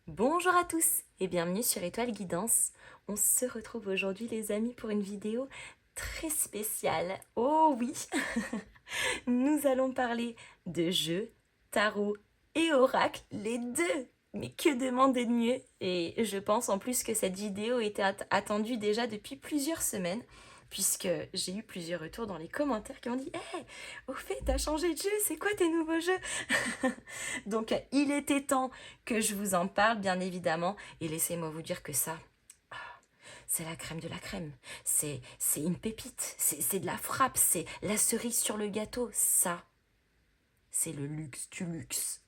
Bonjour à tous et bienvenue sur Étoile Guidance. On se retrouve aujourd'hui les amis pour une vidéo très spéciale. Oh oui. Nous allons parler de jeux, tarot et oracle, les deux. Mais que demander de mieux? Et je pense en plus que cette vidéo était attendue déjà depuis plusieurs semaines, puisque j'ai eu plusieurs retours dans les commentaires qui m'ont dit Hey, au fait, t'as changé de jeu, c'est quoi tes nouveaux jeux? Donc il était temps que je vous en parle, bien évidemment, et laissez-moi vous dire que ça, c'est la crème de la crème. C'est une pépite, c'est de la frappe, c'est la cerise sur le gâteau. Ça, c'est le luxe du luxe.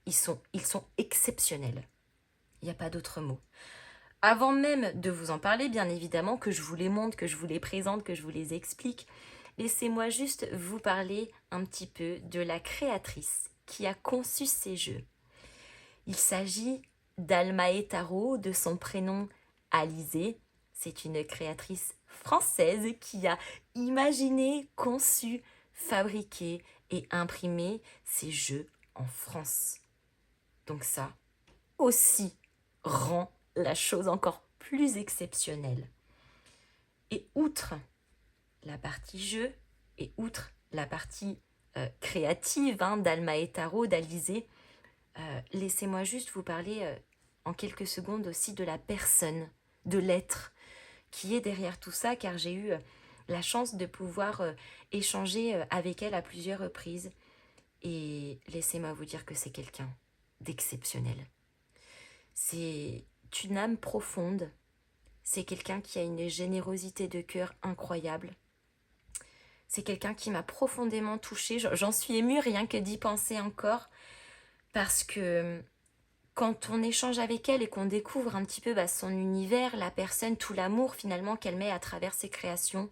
Ils sont exceptionnels. Il n'y a pas d'autre mot. Avant même de vous en parler, bien évidemment, que je vous les montre, que je vous les présente, que je vous les explique, laissez-moi juste vous parler un petit peu de la créatrice qui a conçu ces jeux. Il s'agit d'Almae Tarot, de son prénom Alizée. C'est une créatrice française qui a imaginé, conçu, fabriqué et imprimé ces jeux en France. Donc ça aussi rend la chose encore plus exceptionnelle. Et outre la partie jeu, et outre la partie créative d'Almae Tarot, d'Alizée, laissez-moi juste vous parler en quelques secondes aussi de la personne, de l'être qui est derrière tout ça, car j'ai eu la chance de pouvoir échanger avec elle à plusieurs reprises. Et laissez-moi vous dire que c'est quelqu'un d'exceptionnel. C'est une âme profonde, c'est quelqu'un qui a une générosité de cœur incroyable. C'est quelqu'un qui m'a profondément touchée. J'en suis émue rien que d'y penser encore, parce que quand on échange avec elle et qu'on découvre un petit peu son univers, la personne, tout l'amour finalement qu'elle met à travers ses créations,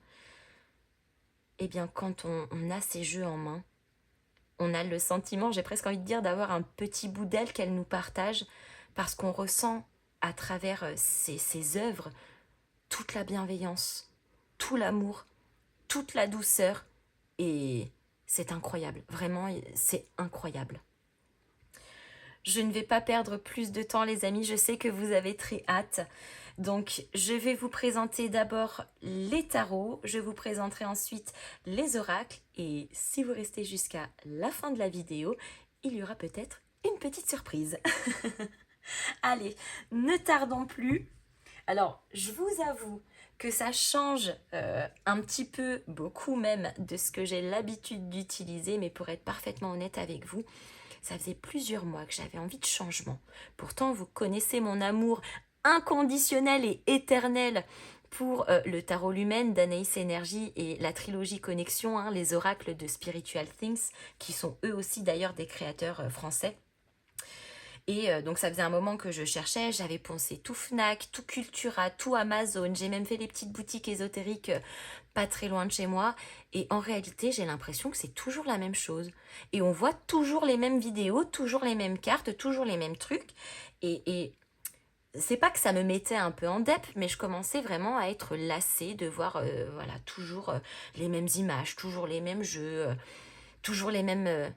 eh bien quand on a ces jeux en main, on a le sentiment, j'ai presque envie de dire, d'avoir un petit bout d'elle qu'elle nous partage, parce qu'on ressent à travers ses œuvres toute la bienveillance, tout l'amour, toute la douceur, et c'est incroyable, vraiment c'est incroyable. Je ne vais pas perdre plus de temps les amis, je sais que vous avez très hâte. Donc je vais vous présenter d'abord les tarots, je vous présenterai ensuite les oracles et si vous restez jusqu'à la fin de la vidéo, il y aura peut-être une petite surprise. Allez, ne tardons plus. Alors je vous avoue que ça change un petit peu, beaucoup même, de ce que j'ai l'habitude d'utiliser, mais pour être parfaitement honnête avec vous, ça faisait plusieurs mois que j'avais envie de changement. Pourtant, vous connaissez mon amour inconditionnel et éternel pour le tarot lumen d'Anaïs Énergie et la trilogie Connexion, les oracles de Spiritual Things, qui sont eux aussi d'ailleurs des créateurs français. Et donc ça faisait un moment que je cherchais, j'avais poncé tout Fnac, tout Cultura, tout Amazon, j'ai même fait les petites boutiques ésotériques pas très loin de chez moi. Et en réalité, j'ai l'impression que c'est toujours la même chose. Et on voit toujours les mêmes vidéos, toujours les mêmes cartes, toujours les mêmes trucs. Et c'est pas que ça me mettait un peu en dep, mais je commençais vraiment à être lassée de voir voilà, toujours les mêmes images, toujours les mêmes jeux, toujours les mêmes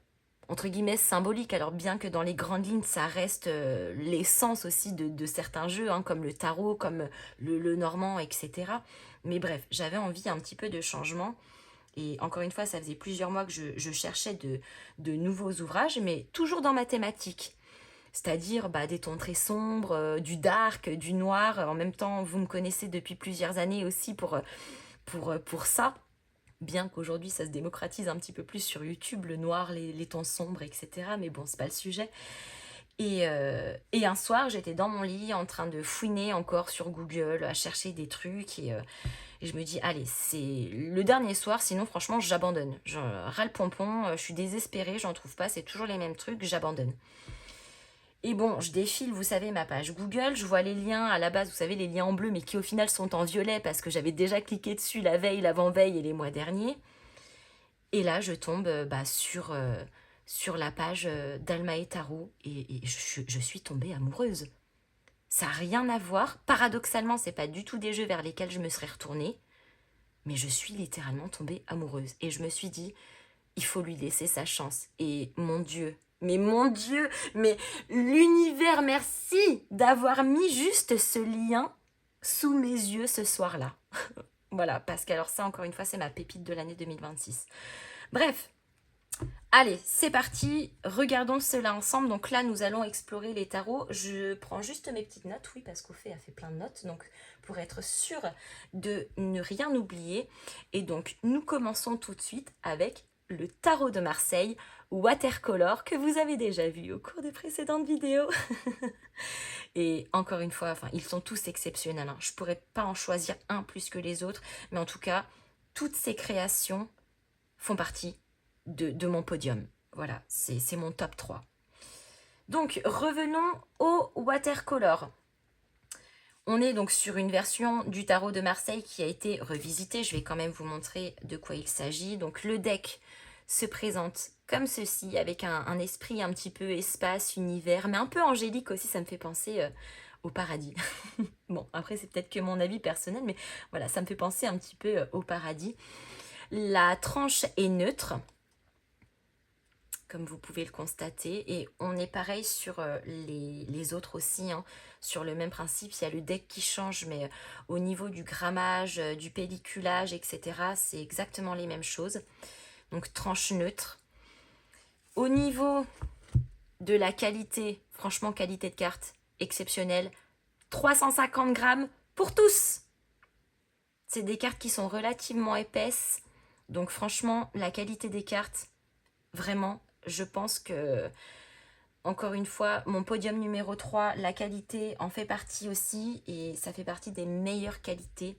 entre guillemets symboliques. Alors bien que dans les grandes lignes, ça reste l'essence aussi de certains jeux, comme le tarot, comme le normand, etc. Mais bref, j'avais envie un petit peu de changement. Et encore une fois, ça faisait plusieurs mois que je cherchais de nouveaux ouvrages, mais toujours dans ma thématique. C'est-à-dire des tons très sombres, du dark, du noir. En même temps, vous me connaissez depuis plusieurs années aussi pour ça. Bien qu'aujourd'hui, ça se démocratise un petit peu plus sur YouTube, le noir, les tons sombres, etc. Mais bon, c'est pas le sujet. Et un soir, j'étais dans mon lit en train de fouiner encore sur Google, à chercher des trucs. Et je me dis, allez, c'est le dernier soir, sinon franchement, j'abandonne. Je râle pompon, je suis désespérée, j'en trouve pas, c'est toujours les mêmes trucs, j'abandonne. Et bon, je défile, vous savez, ma page Google, je vois les liens à la base, vous savez, les liens en bleu, mais qui au final sont en violet parce que j'avais déjà cliqué dessus la veille, l'avant-veille et les mois derniers. Et là, je tombe sur la page d'Almae Tarot et je suis tombée amoureuse. Ça n'a rien à voir. Paradoxalement, c'est pas du tout des jeux vers lesquels je me serais retournée, mais je suis littéralement tombée amoureuse. Et je me suis dit, il faut lui laisser sa chance. Et mon Dieu, Mais mon Dieu, mais l'univers, merci d'avoir mis juste ce lien sous mes yeux ce soir-là. Voilà, parce que alors ça, encore une fois, c'est ma pépite de l'année 2026. Bref, allez, c'est parti, regardons cela ensemble. Donc là, nous allons explorer les tarots. Je prends juste mes petites notes, oui, parce qu'au fait, elle fait plein de notes, donc pour être sûre de ne rien oublier. Et donc, nous commençons tout de suite avec le tarot de Marseille watercolor que vous avez déjà vu au cours des précédentes vidéos. Et encore une fois, enfin, ils sont tous exceptionnels, hein. Je ne pourrais pas en choisir un plus que les autres, mais en tout cas, toutes ces créations font partie de mon podium. Voilà, c'est mon top 3. Donc, revenons au watercolor. On est donc sur une version du tarot de Marseille qui a été revisitée. Je vais quand même vous montrer de quoi il s'agit. Donc, le deck se présente comme ceci, avec un esprit un petit peu espace, univers, mais un peu angélique aussi. Ça me fait penser au paradis. Bon, après, c'est peut-être que mon avis personnel, mais voilà, ça me fait penser un petit peu au paradis. La tranche est neutre, comme vous pouvez le constater, et on est pareil sur les autres aussi, hein, sur le même principe. Il y a le deck qui change, mais au niveau du grammage, du pelliculage, etc., c'est exactement les mêmes choses. Donc tranche neutre. Au niveau de la qualité, franchement, qualité de carte exceptionnelle, 350 grammes pour tous. C'est des cartes qui sont relativement épaisses, donc franchement, la qualité des cartes, vraiment, je pense que, encore une fois, mon podium numéro 3, la qualité en fait partie aussi, et ça fait partie des meilleures qualités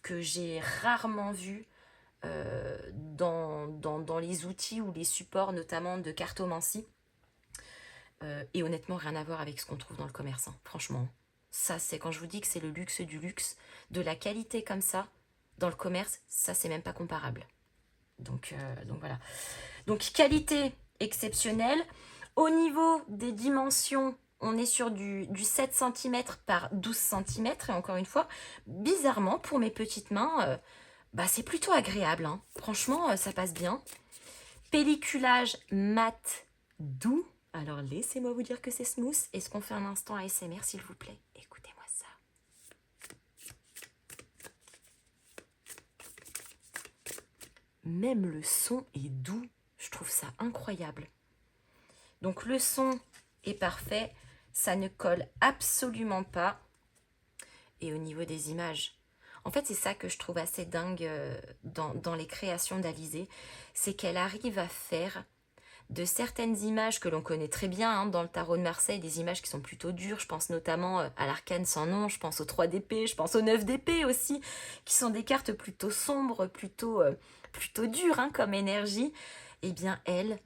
que j'ai rarement vues dans les outils ou les supports, notamment de cartomancie. Et honnêtement, rien à voir avec ce qu'on trouve dans le commerce, hein. Franchement, ça, c'est quand je vous dis que c'est le luxe du luxe, de la qualité comme ça, dans le commerce, ça, c'est même pas comparable. Donc voilà. Donc qualité exceptionnelle. Au niveau des dimensions, on est sur du 7 cm par 12 cm. Et encore une fois, bizarrement, pour mes petites mains, c'est plutôt agréable, hein. Franchement, ça passe bien. Pelliculage mat doux. Alors laissez-moi vous dire que c'est smooth. Est-ce qu'on fait un instant ASMR, s'il vous plaît? Écoutez-moi ça. Même le son est doux. Je trouve ça incroyable. Donc le son est parfait. Ça ne colle absolument pas. Et au niveau des images, en fait, c'est ça que je trouve assez dingue dans les créations d'Alizée. C'est qu'elle arrive à faire de certaines images que l'on connaît très bien, hein, dans le tarot de Marseille, des images qui sont plutôt dures. Je pense notamment à l'arcane sans nom, je pense au 3 d'épée, je pense au 9 d'épée aussi, qui sont des cartes plutôt sombres, plutôt dures, hein, comme énergie. Eh bien, elle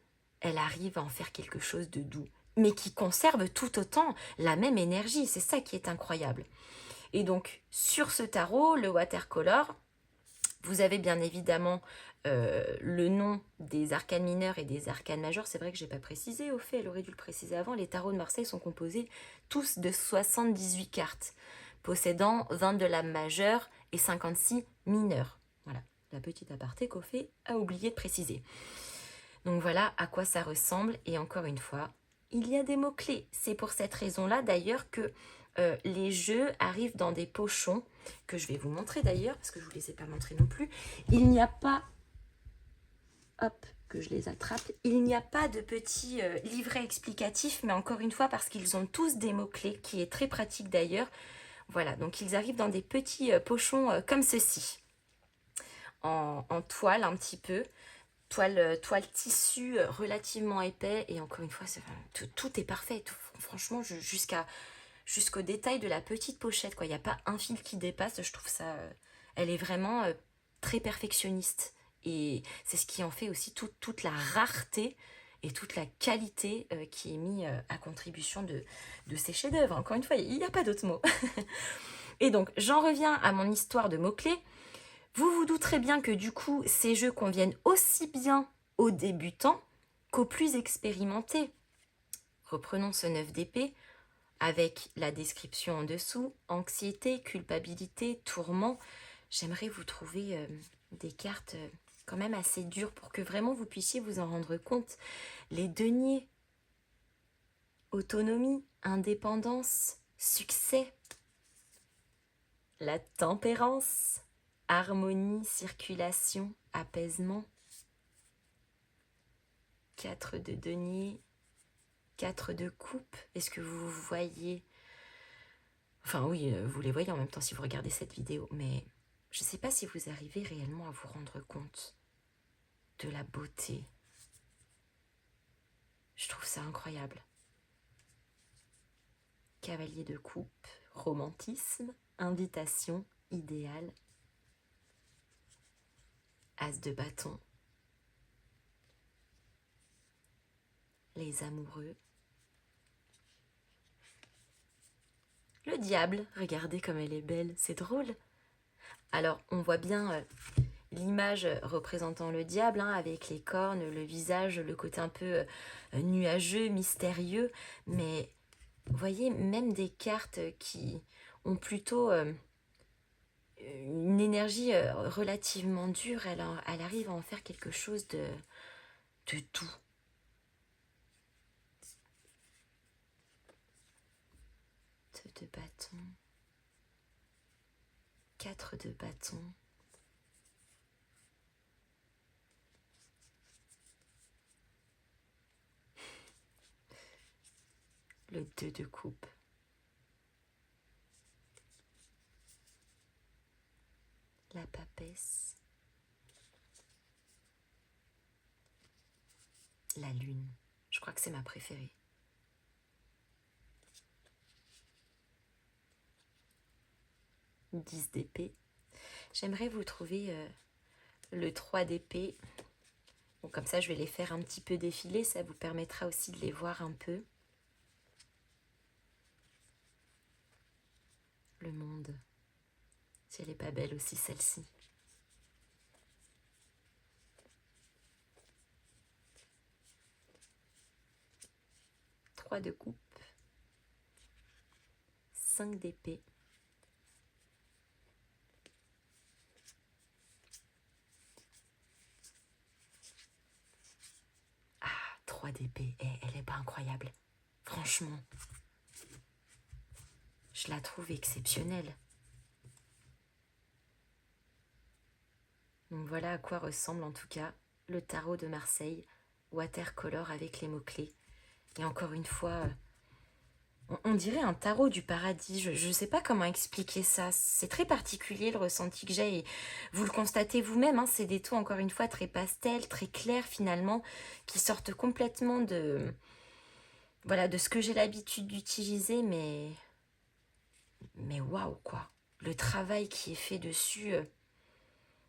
arrive à en faire quelque chose de doux, mais qui conserve tout autant la même énergie. C'est ça qui est incroyable. Et donc, sur ce tarot, le watercolor, vous avez bien évidemment le nom des arcanes mineurs et des arcanes majeurs. C'est vrai que je n'ai pas précisé, au fait, elle aurait dû le préciser avant. Les tarots de Marseille sont composés tous de 78 cartes, possédant 20 de lames majeures et 56 mineures. Voilà, la petite aparté qu'au fait a oublié de préciser. Donc voilà à quoi ça ressemble. Et encore une fois, il y a des mots-clés. C'est pour cette raison-là d'ailleurs que les jeux arrivent dans des pochons, que je vais vous montrer d'ailleurs, parce que je ne vous les ai pas montrés non plus. Il n'y a pas... Hop, que je les attrape. Il n'y a pas de petits livrets explicatifs, mais encore une fois, parce qu'ils ont tous des mots-clés, qui est très pratique d'ailleurs. Voilà, donc ils arrivent dans des petits pochons comme ceci, en toile un petit peu. Toile tissu relativement épais, et encore une fois, tout est parfait. Franchement, jusqu'au détail de la petite pochette, quoi. Il n'y a pas un fil qui dépasse. Je trouve ça... elle est vraiment très perfectionniste. Et c'est ce qui en fait aussi toute la rareté et toute la qualité qui est mise à contribution de ces chefs-d'œuvre. Encore une fois, il n'y a pas d'autre mot. Et donc, j'en reviens à mon histoire de mots-clés. Vous vous douterez bien que du coup, ces jeux conviennent aussi bien aux débutants qu'aux plus expérimentés. Reprenons ce 9 d'épée avec la description en dessous. Anxiété, culpabilité, tourment. J'aimerais vous trouver des cartes quand même assez dures pour que vraiment vous puissiez vous en rendre compte. Les deniers autonomie, indépendance, succès, la tempérance, harmonie, circulation, apaisement, 4 de denier, 4 de coupe. Est-ce que vous voyez? Enfin oui, vous les voyez en même temps si vous regardez cette vidéo, mais je ne sais pas si vous arrivez réellement à vous rendre compte de la beauté. Je trouve ça incroyable. Cavalier de coupe, romantisme, invitation, idéal, as de bâton, les amoureux, le diable, regardez comme elle est belle, c'est drôle. Alors on voit bien l'image représentant le diable, hein, avec les cornes, le visage, le côté un peu nuageux, mystérieux, mais vous voyez, même des cartes qui ont plutôt une énergie relativement dure, elle arrive à en faire quelque chose de doux. De bâton, 4 de bâton, le 2 de coupe, la papesse, la lune. Je crois que c'est ma préférée. « 10 d'épée. J'aimerais vous trouver le 3 d'épée. Bon, comme ça, je vais les faire un petit peu défiler. Ça vous permettra aussi de les voir un peu. Le monde. Si elle n'est pas belle aussi, celle-ci. Trois de coupe. 5 d'épée. Ah, 3 d'épée. Elle est pas incroyable. Franchement. Je la trouve exceptionnelle. Donc voilà à quoi ressemble en tout cas le tarot de Marseille, watercolor avec les mots-clés. Et encore une fois, on dirait un tarot du paradis. Je ne sais pas comment expliquer ça. C'est très particulier le ressenti que j'ai. Et vous le constatez vous-même, hein, c'est des tons encore une fois très pastels, très clairs finalement, qui sortent complètement de, voilà, de ce que j'ai l'habitude d'utiliser. Mais waouh quoi. Le travail qui est fait dessus...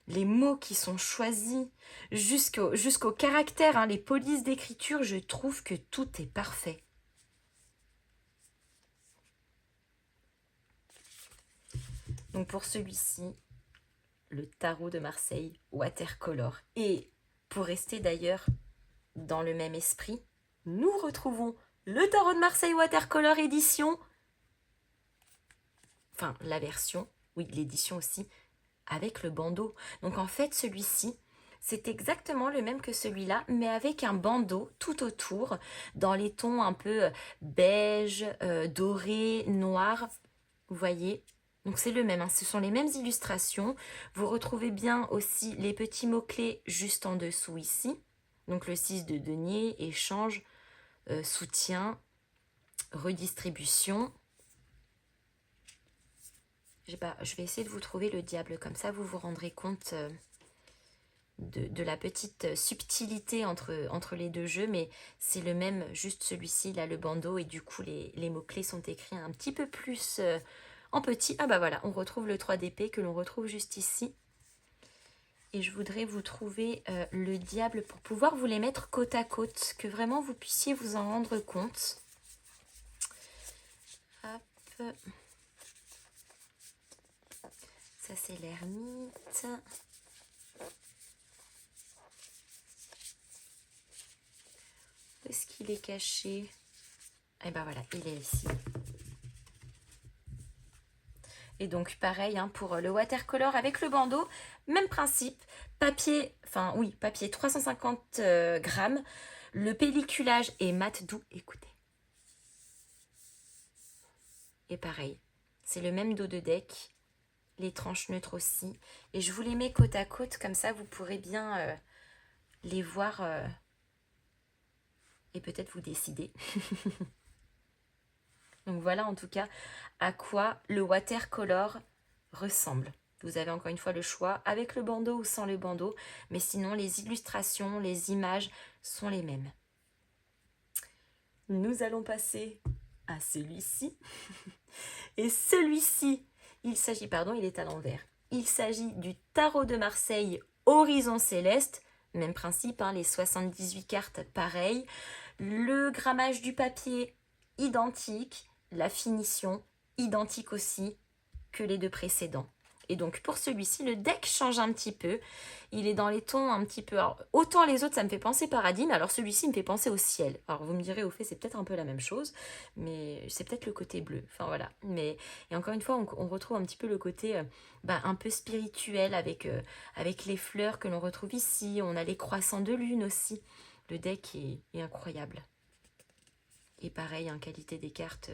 les mots qui sont choisis jusqu'au caractère, hein, les polices d'écriture, je trouve que tout est parfait. Donc pour celui-ci, le tarot de Marseille watercolor. Et pour rester d'ailleurs dans le même esprit, nous retrouvons le tarot de Marseille watercolor édition, enfin la version, oui l'édition aussi, avec le bandeau. Donc en fait celui-ci, c'est exactement le même que celui-là, mais avec un bandeau tout autour, dans les tons un peu beige, doré, noir. Vous voyez? Donc c'est le même, hein. Ce sont les mêmes illustrations. Vous retrouvez bien aussi les petits mots-clés juste en dessous ici. Donc le 6 de denier, échange, soutien, redistribution. Je vais essayer de vous trouver le diable, comme ça vous vous rendrez compte de la petite subtilité entre les deux jeux, mais c'est le même, juste celui-ci, là le bandeau, et du coup les mots-clés sont écrits un petit peu plus en petit. Ah bah voilà, on retrouve le 3 d'épée que l'on retrouve juste ici. Et je voudrais vous trouver le diable pour pouvoir vous les mettre côte à côte, que vraiment vous puissiez vous en rendre compte. Hop. Ça c'est l'ermite. Où est-ce qu'il est caché? Et ben voilà, il est ici. Et donc pareil, hein, pour le watercolor avec le bandeau, même principe, papier, enfin oui, papier 350 grammes, le pelliculage est mat doux, écoutez. Et pareil, c'est le même dos de deck, les tranches neutres aussi. Et je vous les mets côte à côte, comme ça vous pourrez bien les voir et peut-être vous décider. Donc voilà en tout cas à quoi le watercolor ressemble. Vous avez encore une fois le choix avec le bandeau ou sans le bandeau, mais sinon les illustrations, les images sont les mêmes. Nous allons passer à celui-ci. Et celui-ci, il s'agit, pardon, il est à l'envers. Il s'agit du tarot de Marseille Horizon Céleste. Même principe, hein, les 78 cartes pareil. Le grammage du papier identique. La finition identique aussi que les deux précédents. Et donc pour celui-ci, le deck change un petit peu. Il est dans les tons un petit peu... Alors, autant les autres, ça me fait penser Paradigme, alors celui-ci me fait penser au ciel. Alors vous me direz, au fait, c'est peut-être un peu la même chose, mais c'est peut-être le côté bleu. Enfin voilà. Mais, et encore une fois, on retrouve un petit peu le côté un peu spirituel avec les fleurs que l'on retrouve ici. On a les croissants de lune aussi. Le deck est incroyable. Et pareil, en qualité des cartes,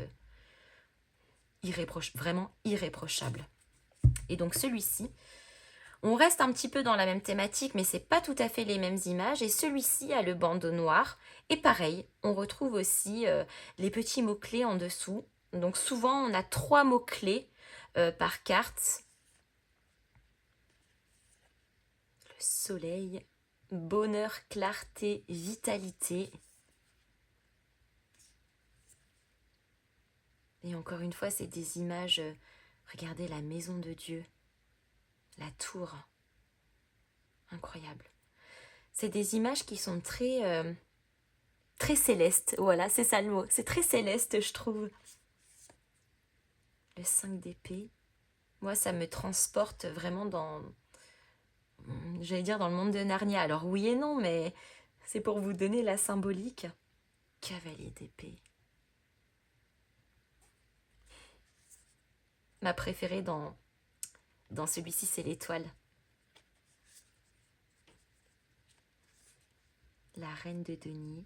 vraiment irréprochable. Et donc celui-ci, on reste un petit peu dans la même thématique, mais c'est pas tout à fait les mêmes images. Et celui-ci a le bandeau noir. Et pareil, on retrouve aussi les petits mots-clés en dessous. Donc souvent, on a 3 mots-clés par carte. Le soleil, bonheur, clarté, vitalité. Et encore une fois, c'est des images... regardez la maison de Dieu. La tour. Incroyable. C'est des images qui sont très célestes. Voilà, c'est ça le mot. C'est très céleste, je trouve. Le 5 d'épée. Moi, ça me transporte vraiment dans... j'allais dire dans le monde de Narnia. Alors oui et non, mais c'est pour vous donner la symbolique. Cavalier d'épée. Ma préférée dans celui-ci, c'est l'étoile. La reine de denier.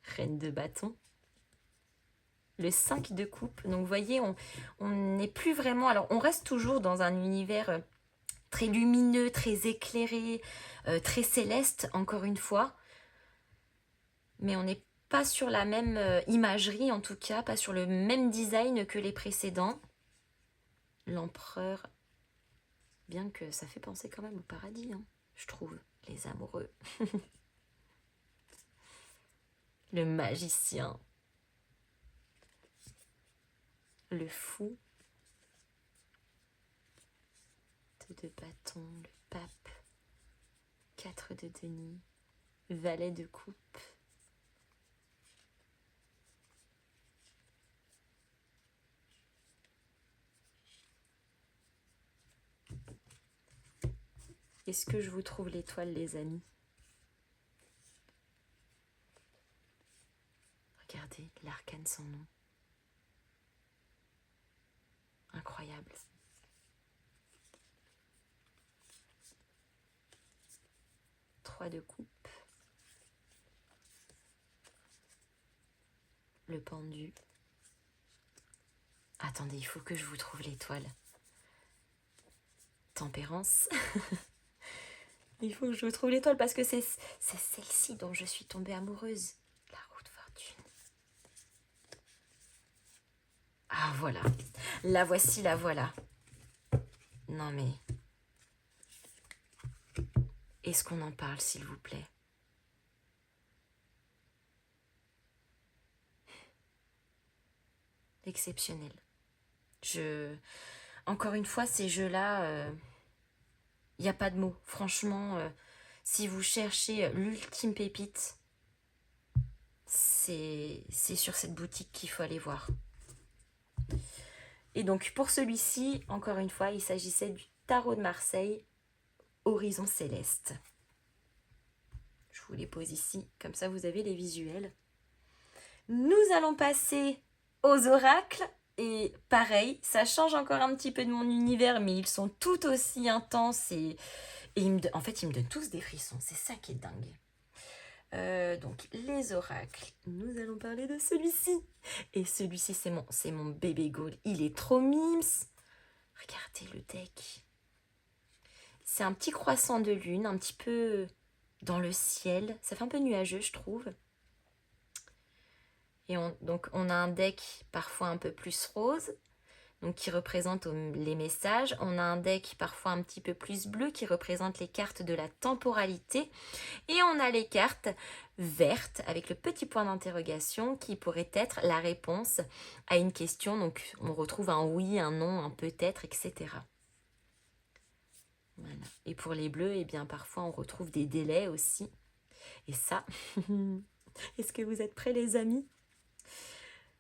Reine de bâton. Le 5 de coupe. Donc vous voyez, on n'est plus vraiment... Alors on reste toujours dans un univers très lumineux, très éclairé, très céleste, encore une fois. Mais on n'est pas sur la même imagerie, en tout cas, pas sur le même design que les précédents. L'empereur, bien que ça fait penser quand même au paradis, hein, je trouve, les amoureux. Le magicien. Le fou. De bâton, le pape. 4 de denier. Valet de coupe. Est-ce que je vous trouve l'étoile, les amis? Regardez, l'arcane sans nom. Incroyable. De coupe, le pendu. Attendez, il faut que je vous trouve l'étoile. Tempérance. Il faut que je vous trouve l'étoile parce que c'est celle-ci dont je suis tombée amoureuse. La roue de fortune. Ah voilà, la voici, la voilà. Non mais... est-ce qu'on en parle, s'il vous plaît? Exceptionnel. Encore une fois, ces jeux-là, il n'y a pas de mots. Franchement, si vous cherchez l'ultime pépite, c'est sur cette boutique qu'il faut aller voir. Et donc, pour celui-ci, encore une fois, il s'agissait du tarot de Marseille, Horizon Céleste. Je vous les pose ici, comme ça vous avez les visuels. Nous allons passer aux oracles. Et pareil, ça change encore un petit peu de mon univers, mais ils sont tout aussi intenses. Et en fait, ils me donnent tous des frissons. C'est ça qui est dingue. Donc les oracles, nous allons parler de celui-ci. Et celui-ci, c'est mon bébé gold. Il est trop mimes. Regardez le deck. C'est un petit croissant de lune, un petit peu dans le ciel. Ça fait un peu nuageux, je trouve. Et donc on a un deck parfois un peu plus rose, donc qui représente les messages. On a un deck parfois un petit peu plus bleu qui représente les cartes de la temporalité. Et on a les cartes vertes avec le petit point d'interrogation qui pourrait être la réponse à une question. Donc on retrouve un oui, un non, un peut-être, etc. Voilà. Et pour les bleus, eh bien parfois on retrouve des délais aussi. Et ça, est-ce que vous êtes prêts les amis?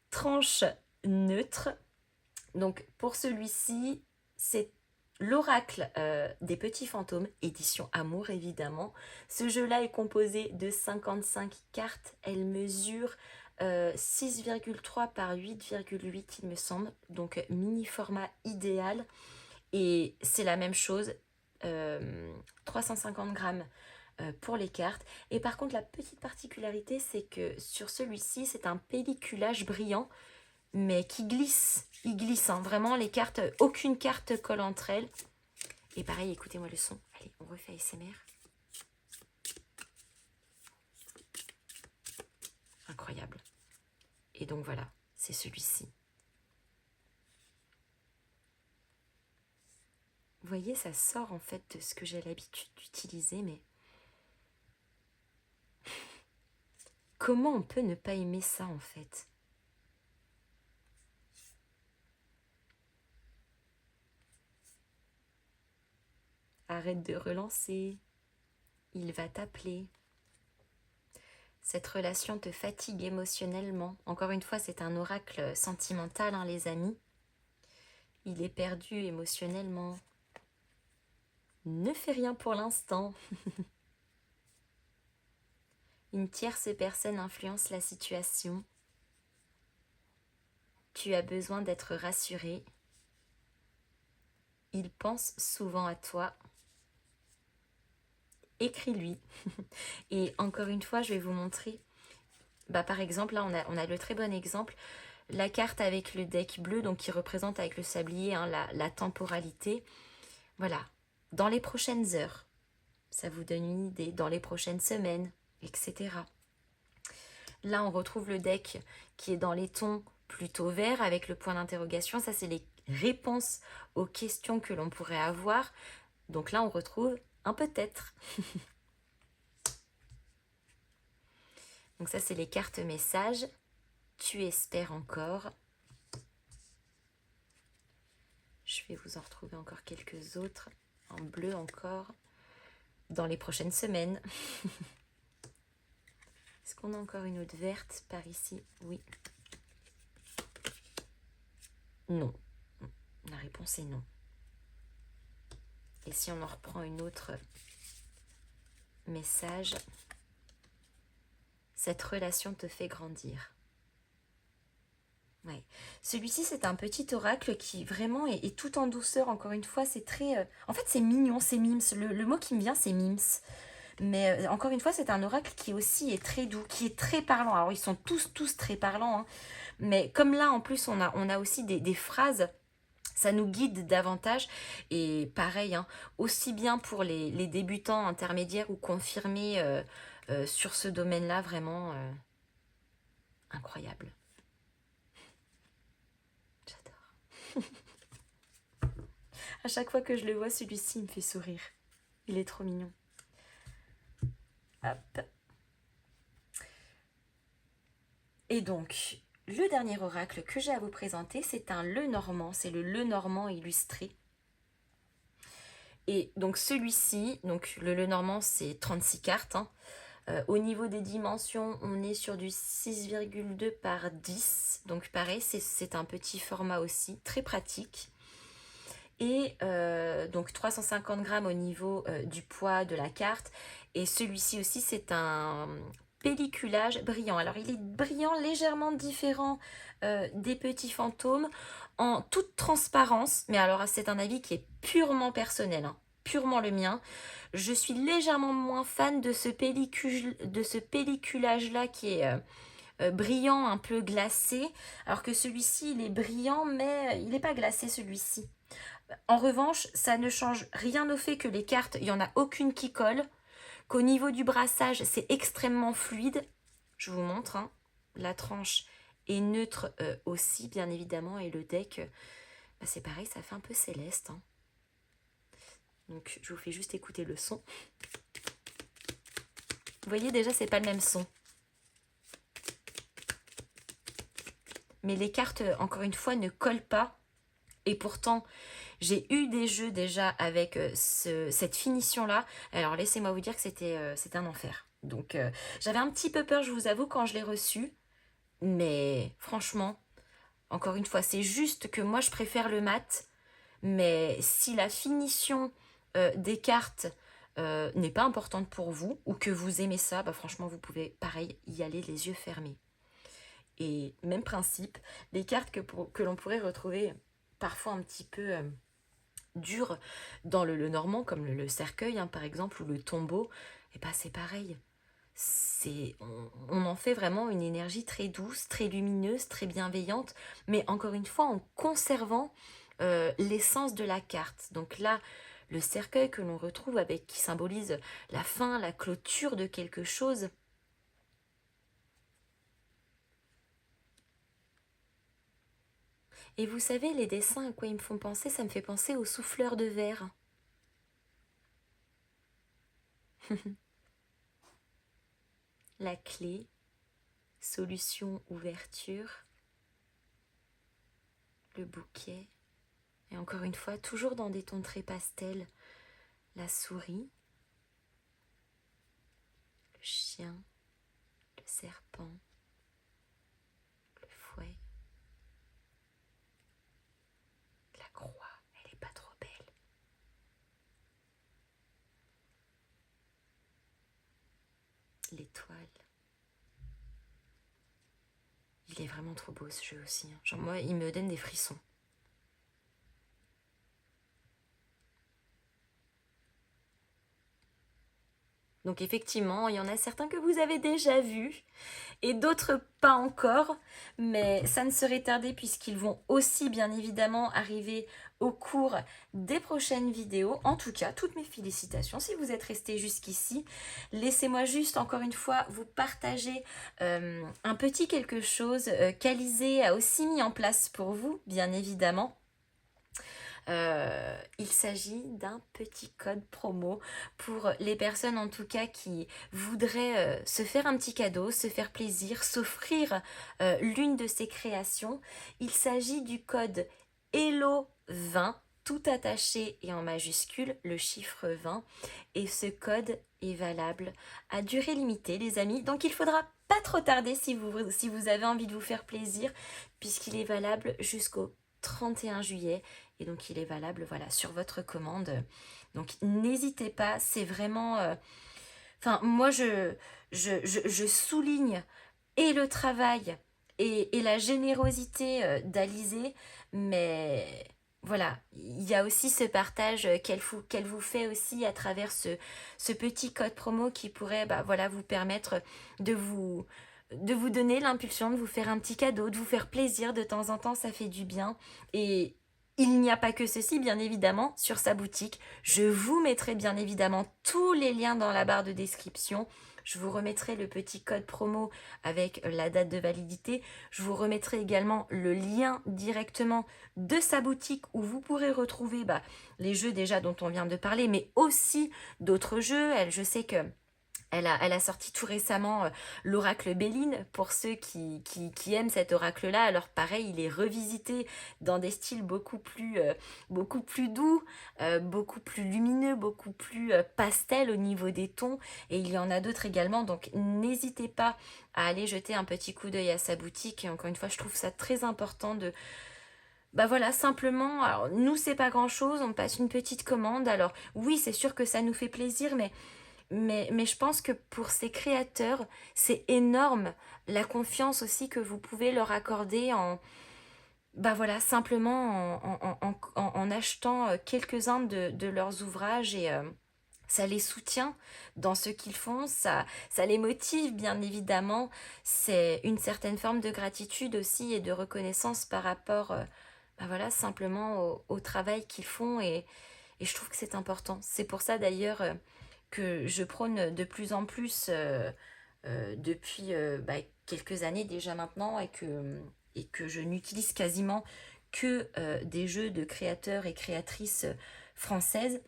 Tranche neutre. Donc pour celui-ci, c'est l'oracle des petits fantômes, édition amour évidemment. Ce jeu-là est composé de 55 cartes. Elle mesure 6,3 par 8,8 il me semble. Donc mini format idéal. Et c'est la même chose, 350 grammes pour les cartes. Et par contre, la petite particularité, c'est que sur celui-ci, c'est un pelliculage brillant, mais qui glisse. Il glisse, hein. Vraiment, les cartes, aucune carte colle entre elles. Et pareil, écoutez-moi le son. Allez, on refait ASMR. Incroyable. Et donc voilà, c'est celui-ci. Vous voyez, ça sort en fait de ce que j'ai l'habitude d'utiliser, mais comment on peut ne pas aimer ça en fait? Arrête de relancer, il va t'appeler. Cette relation te fatigue émotionnellement. Encore une fois, c'est un oracle sentimental, hein, les amis. Il est perdu émotionnellement. Ne fais rien pour l'instant. Une tierce personne influence la situation. Tu as besoin d'être rassuré. Il pense souvent à toi. Écris-lui. Et encore une fois, je vais vous montrer. Par exemple, là, on a le très bon exemple. La carte avec le deck bleu, donc qui représente avec le sablier, hein, la temporalité. Voilà. Dans les prochaines heures. Ça vous donne une idée. Dans les prochaines semaines, etc. Là, on retrouve le deck qui est dans les tons plutôt verts avec le point d'interrogation. Ça, c'est les réponses aux questions que l'on pourrait avoir. Donc là, on retrouve un peut-être. Donc ça, c'est les cartes messages. Tu espères encore. Je vais vous en retrouver encore quelques autres. En bleu encore. Dans les prochaines semaines. Est-ce qu'on a encore une autre verte par ici? Oui. Non. La réponse est non. Et si on en reprend une autre message, cette relation te fait grandir. Ouais. Celui-ci, c'est un petit oracle qui vraiment est tout en douceur. Encore une fois, c'est très... En fait, c'est mignon, c'est mimes. Le mot qui me vient, c'est mimes. Mais encore une fois, c'est un oracle qui aussi est très doux, qui est très parlant. Alors, ils sont tous très parlants. Hein. Mais comme là, en plus, on a aussi des phrases. Ça nous guide davantage. Et pareil, hein, aussi bien pour les débutants, intermédiaires ou confirmés sur ce domaine-là, vraiment incroyable. J'adore. À chaque fois que je le vois, celui-ci me fait sourire. Il est trop mignon. Hop. Et donc, le dernier oracle que j'ai à vous présenter, c'est un Lenormand. C'est le Lenormand illustré. Et donc celui-ci, donc le Lenormand, c'est 36 cartes. Hein. Au niveau des dimensions, on est sur du 6,2 par 10. Donc pareil, c'est un petit format aussi, très pratique. Et donc 350 grammes au niveau du poids de la carte. Et celui-ci aussi, c'est un pelliculage brillant. Alors il est brillant, légèrement différent des petits fantômes, en toute transparence. Mais alors c'est un avis qui est purement personnel. Hein. purement le mien. Je suis légèrement moins fan de ce pelliculage-là qui est brillant, un peu glacé, alors que celui-ci, il est brillant, mais il n'est pas glacé celui-ci. En revanche, ça ne change rien au fait que les cartes, il n'y en a aucune qui colle, qu'au niveau du brassage, c'est extrêmement fluide. Je vous montre, hein. La tranche est neutre aussi, bien évidemment, et le deck, bah, c'est pareil, ça fait un peu céleste, hein. Donc, je vous fais juste écouter le son. Vous voyez, déjà, c'est pas le même son. Mais les cartes, encore une fois, ne collent pas. Et pourtant, j'ai eu des jeux déjà avec cette finition-là. Alors, laissez-moi vous dire que c'était un enfer. Donc, j'avais un petit peu peur, je vous avoue, quand je l'ai reçu. Mais franchement, encore une fois, c'est juste que moi, je préfère le mat. Mais si la finition des cartes n'est pas importante pour vous, ou que vous aimez ça, bah franchement, vous pouvez, pareil, y aller les yeux fermés. Et même principe, les cartes que l'on pourrait retrouver parfois un petit peu dures dans le normand, comme le cercueil, hein, par exemple, ou le tombeau, et bah c'est pareil. On en fait vraiment une énergie très douce, très lumineuse, très bienveillante, mais encore une fois en conservant l'essence de la carte. Donc là, le cercueil que l'on retrouve avec qui symbolise la fin, la clôture de quelque chose. Et vous savez, les dessins, à quoi ils me font penser, ça me fait penser aux souffleurs de verre. La clé, solution, ouverture, le bouquet. Et encore une fois, toujours dans des tons très pastels, la souris, le chien, le serpent, le fouet, la croix, elle est pas trop belle. L'étoile. Il est vraiment trop beau ce jeu aussi. Genre moi, il me donne des frissons. Donc effectivement, il y en a certains que vous avez déjà vus et d'autres pas encore, mais ça ne serait tardé puisqu'ils vont aussi bien évidemment arriver au cours des prochaines vidéos. En tout cas, toutes mes félicitations si vous êtes restés jusqu'ici. Laissez-moi juste encore une fois vous partager un petit quelque chose qu'Alizé a aussi mis en place pour vous, bien évidemment. Il s'agit d'un petit code promo pour les personnes en tout cas qui voudraient se faire un petit cadeau, se faire plaisir, s'offrir l'une de ces créations. Il s'agit du code HELLO20, tout attaché et en majuscule, le chiffre 20. Et ce code est valable à durée limitée, les amis. Donc il faudra pas trop tarder si vous avez envie de vous faire plaisir, puisqu'il est valable jusqu'au 31 juillet. Et donc, il est valable, voilà, sur votre commande. Donc, n'hésitez pas, c'est vraiment... Enfin, moi, je souligne et le travail et la générosité d'Alizé, mais voilà, il y a aussi ce partage qu'elle vous fait aussi à travers ce petit code promo qui pourrait, bah, voilà, vous permettre de vous donner l'impulsion, de vous faire un petit cadeau, de vous faire plaisir de temps en temps, ça fait du bien. Et il n'y a pas que ceci, bien évidemment, sur sa boutique. Je vous mettrai bien évidemment tous les liens dans la barre de description. Je vous remettrai le petit code promo avec la date de validité. Je vous remettrai également le lien directement de sa boutique où vous pourrez retrouver les jeux déjà dont on vient de parler, mais aussi d'autres jeux. Je sais que elle a sorti tout récemment l'oracle Béline, pour ceux qui aiment cet oracle-là. Alors pareil, il est revisité dans des styles beaucoup plus doux, beaucoup plus lumineux, beaucoup plus pastel au niveau des tons. Et il y en a d'autres également, donc n'hésitez pas à aller jeter un petit coup d'œil à sa boutique. Et encore une fois, je trouve ça très important de... Bah voilà, simplement, alors nous c'est pas grand chose, on passe une petite commande. Alors oui, c'est sûr que ça nous fait plaisir, mais je pense que pour ces créateurs, c'est énorme la confiance aussi que vous pouvez leur accorder bah voilà, simplement en achetant quelques-uns de leurs ouvrages et ça les soutient dans ce qu'ils font, ça les motive bien évidemment. C'est une certaine forme de gratitude aussi et de reconnaissance par rapport bah voilà, simplement au travail qu'ils font et je trouve que c'est important. C'est pour ça d'ailleurs que je prône de plus en plus depuis bah, quelques années déjà maintenant et que je n'utilise quasiment que des jeux de créateurs et créatrices françaises.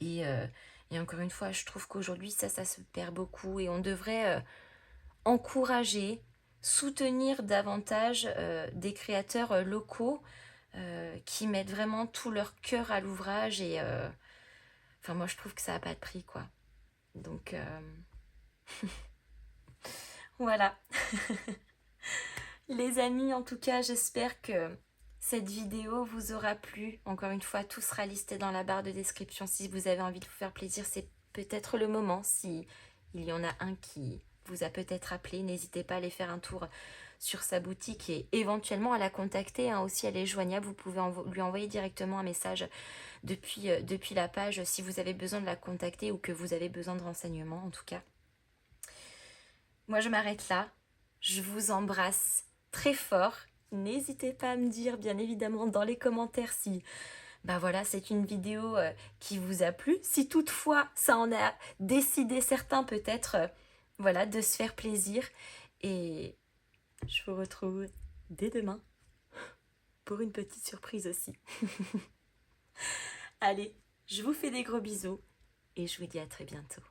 Et, euh, et encore une fois, je trouve qu'aujourd'hui, ça se perd beaucoup et on devrait encourager, soutenir davantage des créateurs locaux qui mettent vraiment tout leur cœur à l'ouvrage et enfin moi je trouve que ça n'a pas de prix quoi. Donc voilà. Les amis, en tout cas, j'espère que cette vidéo vous aura plu. Encore une fois, tout sera listé dans la barre de description. Si vous avez envie de vous faire plaisir, c'est peut-être le moment. Si il y en a un qui vous a peut-être appelé, n'hésitez pas à aller faire un tour sur sa boutique et éventuellement à la contacter. Hein. Aussi, elle est joignable. Vous pouvez lui envoyer directement un message depuis la page si vous avez besoin de la contacter ou que vous avez besoin de renseignements en tout cas. Moi, je m'arrête là. Je vous embrasse très fort. N'hésitez pas à me dire, bien évidemment, dans les commentaires si bah voilà, c'est une vidéo qui vous a plu. Si toutefois, ça en a décidé certains peut-être voilà, de se faire plaisir. Et je vous retrouve dès demain pour une petite surprise aussi. Allez, je vous fais des gros bisous et je vous dis à très bientôt.